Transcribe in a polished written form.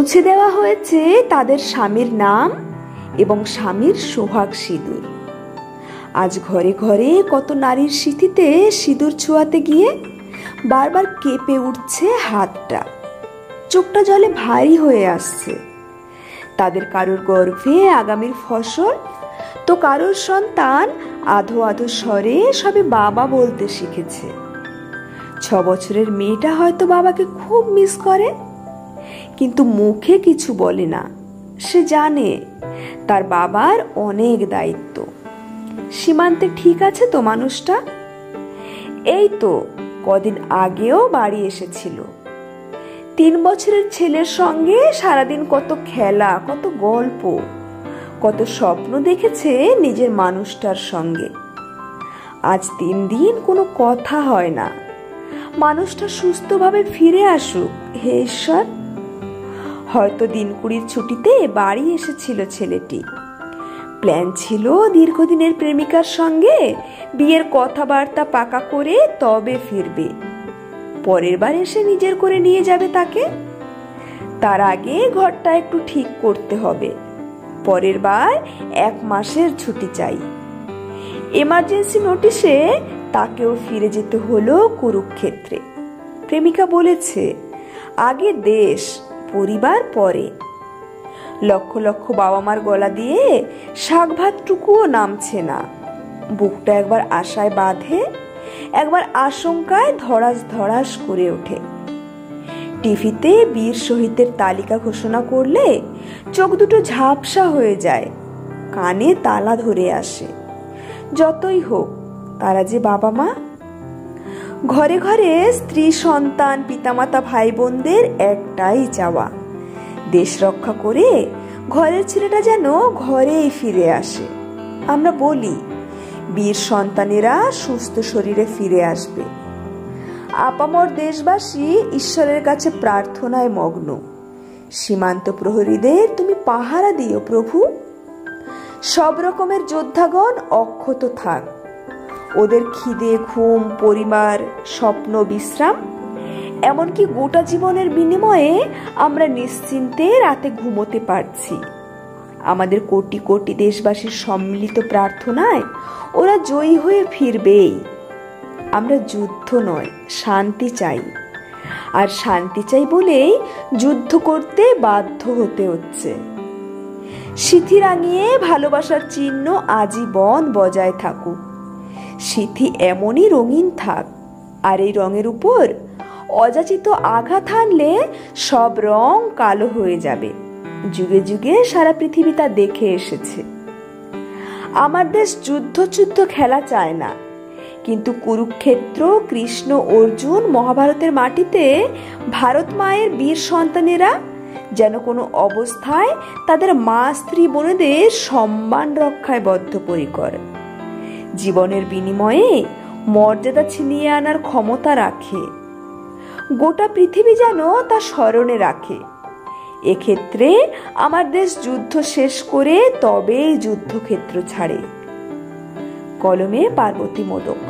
মুছে দেওয়া হয়েছে তাদের স্বামীর নাম এবং স্বামীর সোহাগ সিঁদুর। আজ ঘরে ঘরে কত নারীর স্মৃতিতে সিঁদুর ছোঁয়াতে গিয়ে বারবার কেঁপে উঠছে হাতটা, চোখটা জলে ভারী হয়ে আসছে। তাদের কারোর গর্ভে আগামীর ফসল, তো কারোর সন্তান আধো আধো স্বরে সবে বাবা বলতে শিখেছে। 6 বছরের মেয়েটা হয়তো বাবাকে খুব মিস করে, কিন্তু মুখে কিছু বলে না। সে জানে তার বাবার অনেক দায়িত্ব। সীমান্তে ঠিক আছে তো মানুষটা? এই তো কদিন আগেও বাড়ি এসেছিল। 3 বছরের ছেলের সঙ্গে সারাদিন কত খেলা, কত গল্প, কত স্বপ্ন দেখেছে নিজের মানুষটার সঙ্গে। আজ 3 দিন কোনো কথা হয় না। মানুষটা সুস্থভাবে ফিরে আসুক হে ঈশ্বর। হয়তো দিন 20 ছুটিতে বাড়ি এসেছিল ছেলেটি। প্ল্যান ছিল দীর্ঘদিনের প্রেমিকার সঙ্গে বিয়ের কথাবার্তা পাকা করে তবে ফিরবে। পরের বার এসে নিজের করে নিয়ে যাবে তাকে। তার আগে ঘরটা একটু ঠিক করতে হবে। পরের বার 1 মাসের ছুটি চাই। এমার্জেন্সি নোটিশে তাকেও ফিরে যেতে হলো কুরুক্ষেত্রে। প্রেমিকা বলেছে, আগে দেশ, পরিবার পরে। লক্ষ লক্ষ বাবা মার গলা দিয়ে শাক ভাতটুকুও নামছে না। বুকটা একবার আশায় বাঁধে, একবার আশঙ্কায় ধড়াস ধড়াস করে ওঠে। টিভিতে বীর শহীদের তালিকা ঘোষণা করলে চোখ দুটো ঝাপসা হয়ে যায়, কানে তালা ধরে আসে। যতই হোক তারা যে বাবা মা। ঘরে ঘরে স্ত্রী, সন্তান, পিতামাতা, ভাই বোনদের একটাই চাওয়া, দেশ রক্ষা করে ঘরের ছেলেটা যেন ঘরেই ফিরে আসে। আমরা বলি বীর সন্তানেরা সুস্থ শরীরে ফিরে আসবে। আপামর দেশবাসী ঈশ্বরের কাছে প্রার্থনায় মগ্ন। সীমান্ত প্রহরীদের তুমি পাহারা দিও প্রভু। সব রকমের যোদ্ধাগণ অক্ষত থাক। ওদের খিদে, ঘুম, পরিবার, স্বপ্ন, বিশ্রাম, এমনকি গোটা জীবনের বিনিময়ে আমরা নিশ্চিন্তে রাতে ঘুমোতে পারছি। আমাদের কোটি কোটি দেশবাসীর সম্মিলিত প্রার্থনায় ওরা জয়ী হয়ে ফিরবেই। আমরা যুদ্ধ নয়, শান্তি চাই। আর শান্তি চাই বলেই যুদ্ধ করতে বাধ্য হতে হচ্ছে। সিথি রাঙিয়ে ভালোবাসার চিহ্ন আজীবন বজায় থাকুক। সিথি এমনই রঙিন থাক, আর এই রঙের উপর অযাচিত আঘাত হানলে সব রং কালো হয়ে যাবে। যুগে যুগে সারা পৃথিবী তা দেখে এসেছে। আমার দেশ যুদ্ধ খেলা চায় না, কিন্তু কুরুক্ষেত্র, কৃষ্ণ, অর্জুন, মহাভারতের মাটিতে ভারত মায়ের বীর সন্তানেরা যেন কোনো অবস্থায় তাদের মা, স্ত্রী, বোনেদের সম্মান রক্ষায় বদ্ধপরিকর। জীবনের বিনিময়ে মর্যাদা ছিনিয়ে আনার ক্ষমতা রাখে। গোটা পৃথিবী যেন তা স্মরণে রাখে। এক্ষেত্রে আমার দেশ যুদ্ধ শেষ করে তবেই যুদ্ধক্ষেত্র ছাড়ে। কলমে পার্বতী মোদক।